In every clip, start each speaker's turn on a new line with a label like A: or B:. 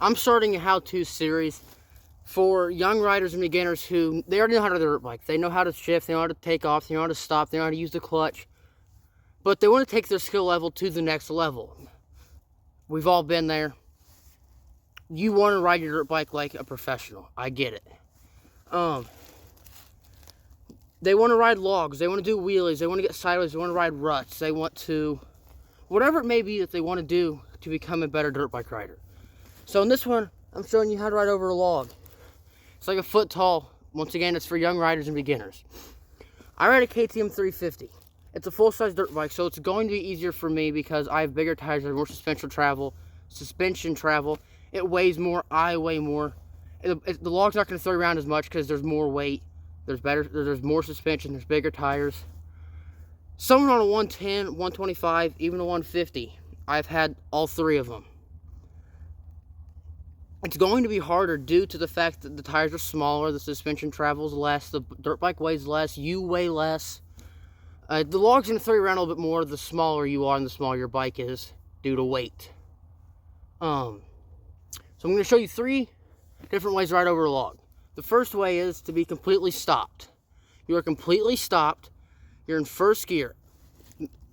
A: I'm starting a how-to series for young riders and beginners who, they already know how to dirt bike. They know how to shift, they know how to take off, they know how to stop, they know how to use the clutch. But they want to take their skill level to the next level. We've all been there. You want to ride your dirt bike like a professional. I get it. They want to ride logs. They want to do wheelies. They want to get sideways. They want to ride ruts. They want to, whatever it may be that they want to do to become a better dirt bike rider. So in this one, I'm showing you how to ride over a log. It's like a foot tall. Once again, it's for young riders and beginners. I ride a KTM 350. It's a full-size dirt bike, so it's going to be easier for me because I have bigger tires, I have more suspension travel. It weighs more, I weigh more. The log's not going to throw around as much because there's more weight. There's more suspension, there's bigger tires. Someone on a 110, 125, even a 150, I've had all three of them. It's going to be harder due to the fact that the tires are smaller, the suspension travels less, the dirt bike weighs less, you weigh less. The log's going to throw you around a little bit more the smaller you are and the smaller your bike is due to weight. So I'm going to show you 3 different ways to ride over a log. The first way is to be completely stopped. You are completely stopped. You're in first gear.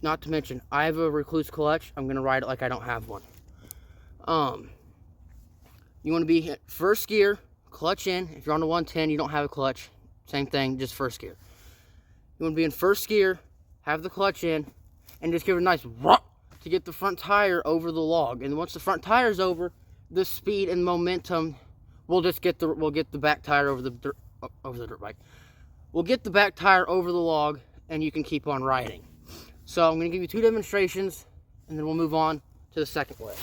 A: Not to mention, I have a Recluse clutch. I'm going to ride it like I don't have one. You want to be first gear, clutch in. If you're on the 110, you don't have a clutch. Same thing, just first gear. You want to be in first gear, have the clutch in, and just give it a nice rock to get the front tire over the log. And once the front tire's over, the speed and momentum we'll get the back tire over the dirt bike. We'll get the back tire over the log, and you can keep on riding. So I'm going to give you 2 demonstrations, and then we'll move on to the second way.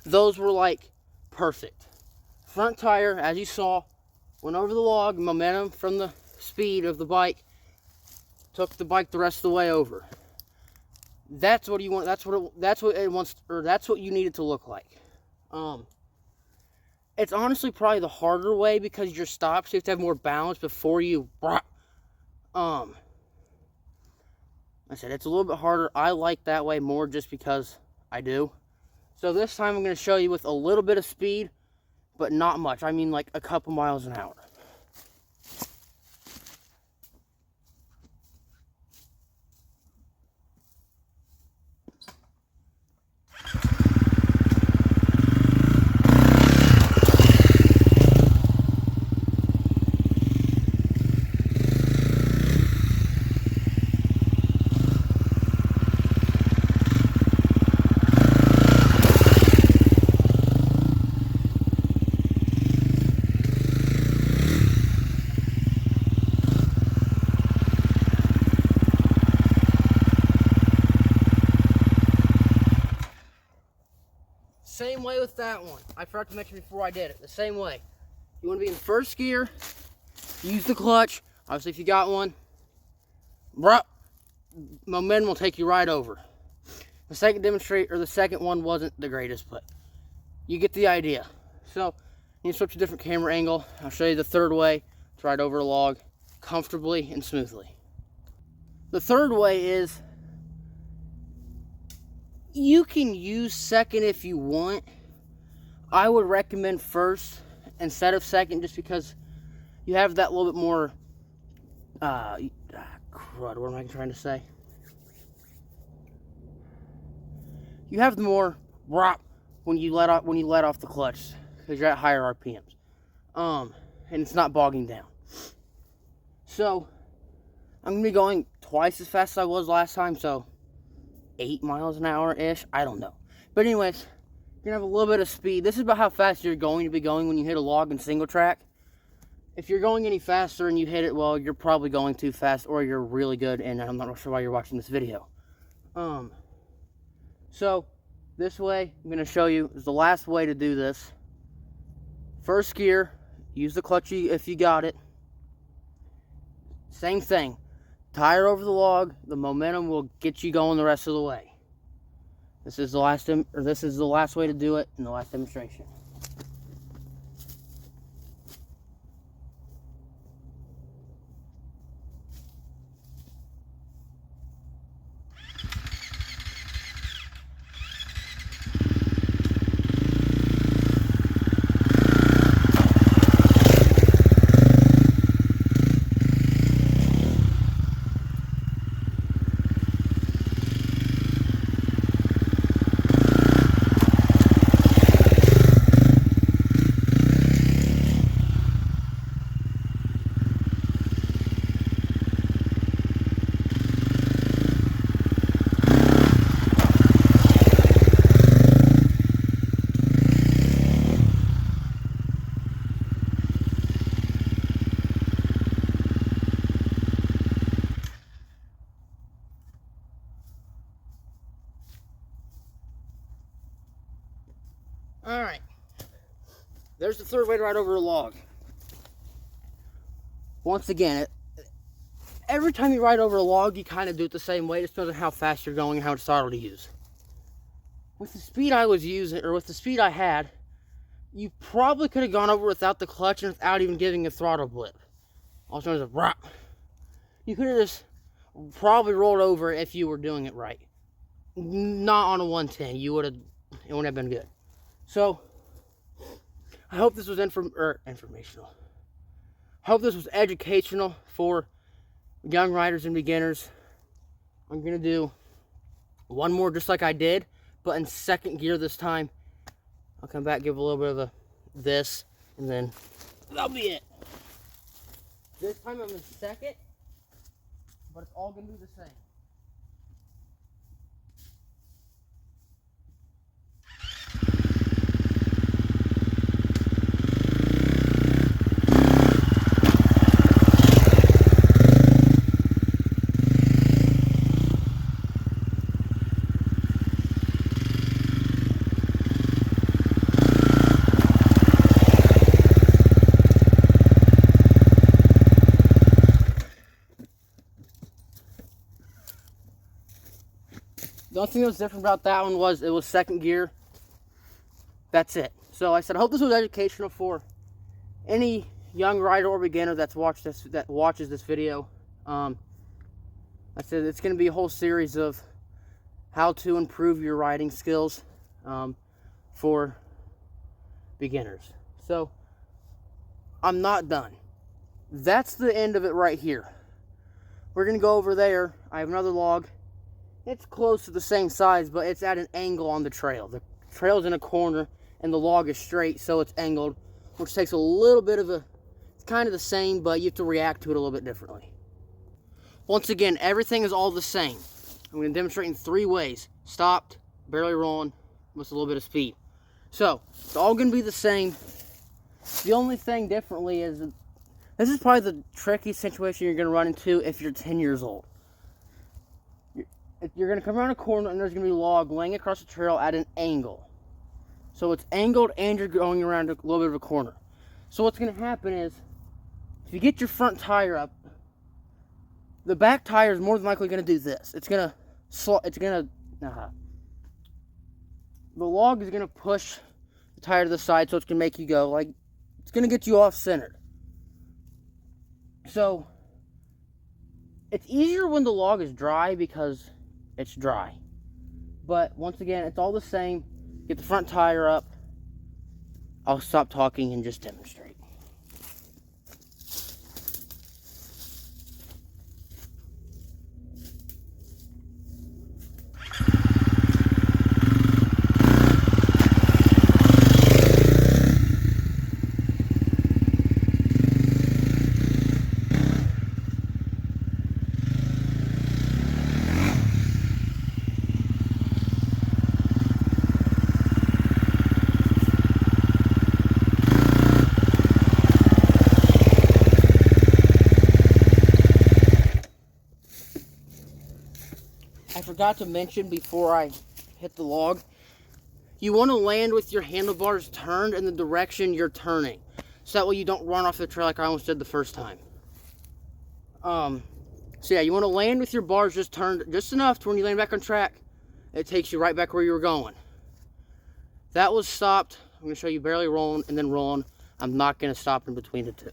A: Those were like perfect. Front tire, as you saw, went over the log. Momentum from the speed of the bike took the bike the rest of the way over. That's what you want. That's what you need it to look like. It's honestly probably the harder way because you're stopped, so you have to have more balance before you. I said it's a little bit harder. I like that way more just because I do. So this time I'm going to show you with a little bit of speed, but not much. I mean like a couple miles an hour. Same way with that one. I forgot to mention before I did it. The same way. You want to be in first gear. Use the clutch. Obviously, if you got one, momentum will take you right over. The second one wasn't the greatest, but you get the idea. So you switch to a different camera angle. I'll show you the third way to ride over a log comfortably and smoothly. The third way is you can use second if you want. I would recommend first instead of second just because you have that little bit more crud, what am I trying to say? you have the more rop when you let off the clutch, because you're at higher RPMs, and it's not bogging down. So I'm gonna be going twice as fast as I was last time, so 8 miles an hour ish. I don't know, but anyways, you're gonna have a little bit of speed. This is about how fast you're going to be going when you hit a log in single track. If you're going any faster and you hit it, well, you're probably going too fast, or you're really good, and I'm not sure why you're watching this video. So this way, I'm going to show you, is the last way to do this. First gear, use the clutch if you got it. Same thing, tire over the log, the momentum will get you going the rest of the way. This is the last way to do it in the last demonstration. Alright, there's the third way to ride over a log. Once again, every time you ride over a log, you kind of do it the same way. It depends on how fast you're going and how much throttle to use. With the speed I was using, or with the speed I had, you probably could have gone over without the clutch and without even giving a throttle blip. Also known as a rop. You could have just probably rolled over if you were doing it right. Not on a 110. It wouldn't have been good. So, I hope this was informational. I hope this was educational for young riders and beginners. I'm going to do one more just like I did, but in second gear this time. I'll come back, give a little bit of this, and then that'll be it. This time I'm in second, but it's all going to be the same. The only thing that was different about that one was it was second gear. That's it. So I said, I hope this was educational for any young rider or beginner that watches this video. I said it's going to be a whole series of how to improve your riding skills for beginners. So I'm not done. That's the end of it right here. We're going to go over there. I have another log. It's close to the same size, but it's at an angle on the trail. The trail's in a corner, and the log is straight, so it's angled, which takes a little bit of it's kind of the same, but you have to react to it a little bit differently. Once again, everything is all the same. I'm going to demonstrate in 3 ways. Stopped, barely rolling, with a little bit of speed. So, it's all going to be the same. The only thing differently is, this is probably the trickiest situation you're going to run into if you're 10 years old. You're going to come around a corner and there's going to be a log laying across the trail at an angle. So it's angled and you're going around a little bit of a corner. So what's going to happen is, if you get your front tire up, the back tire is more than likely going to do this. The log is going to push the tire to the side, so it's going to make you go, like, it's going to get you off-centered. So it's easier when the log is dry because it's dry. But once again, it's all the same. Get the front tire up. I'll stop talking and just demonstrate. forgot to mention before I hit the log, you want to land with your handlebars turned in the direction you're turning. So that way you don't run off the trail like I almost did the first time. So yeah, you want to land with your bars just turned just enough to when you land back on track, it takes you right back where you were going. That was stopped. I'm going to show you barely rolling and then rolling. I'm not going to stop in between the two.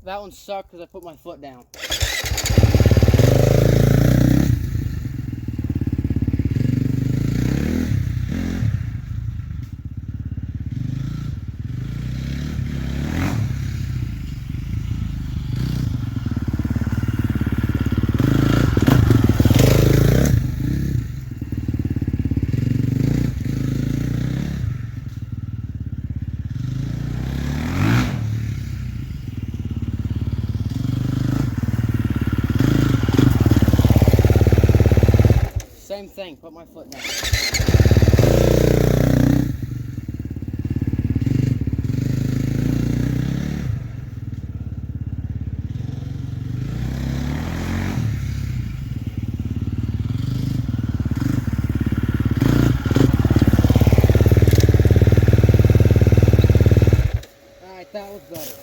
A: That one sucked because I put my foot down. Same thing, put my foot down. Alright, that was better.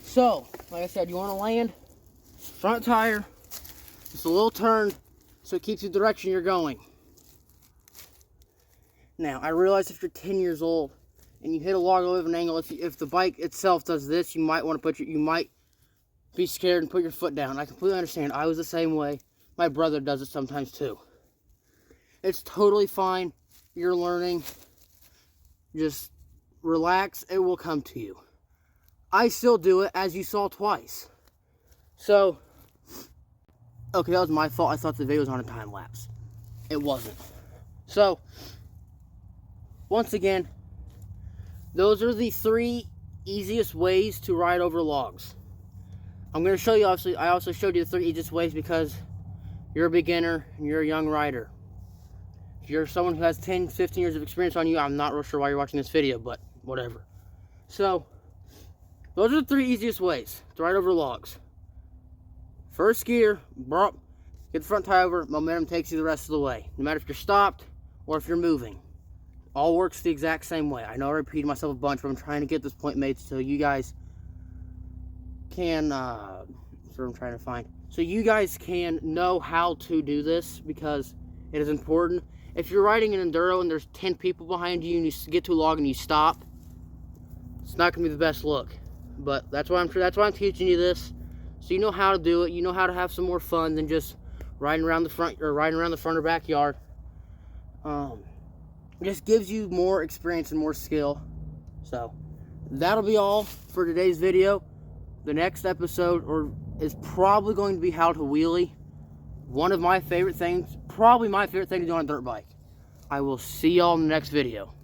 A: So, like I said, you want to land front tire. Just a little turn so it keeps you the direction you're going. Now, I realize if you're 10 years old and you hit a log over an angle, if the bike itself does this, you might want to you might be scared and put your foot down. I completely understand. I was the same way. My brother does it sometimes too. It's totally fine. You're learning. Just relax. It will come to you. I still do it, as you saw twice. So, okay, that was my fault. I thought the video was on a time lapse. It wasn't. So, once again, those are the 3 easiest ways to ride over logs. I'm going to show you, obviously, I also showed you the 3 easiest ways because you're a beginner and you're a young rider. If you're someone who has 10, 15 years of experience on you, I'm not real sure why you're watching this video, but whatever. So, those are the 3 easiest ways to ride over logs. First gear, get the front tire over, momentum takes you the rest of the way. No matter if you're stopped or if you're moving. All works the exact same way. I know I repeated myself a bunch, but I'm trying to get this point made so you guys can, that's what I'm trying to find. So you guys can know how to do this because it is important. If you're riding an enduro and there's 10 people behind you and you get to a log and you stop, it's not going to be the best look. But that's why I'm teaching you this. So you know how to do it. You know how to have some more fun than just riding around the front or backyard. It just gives you more experience and more skill. So that'll be all for today's video. The next episode is probably going to be how to wheelie. One of my favorite things, probably my favorite thing to do on a dirt bike. I will see y'all in the next video.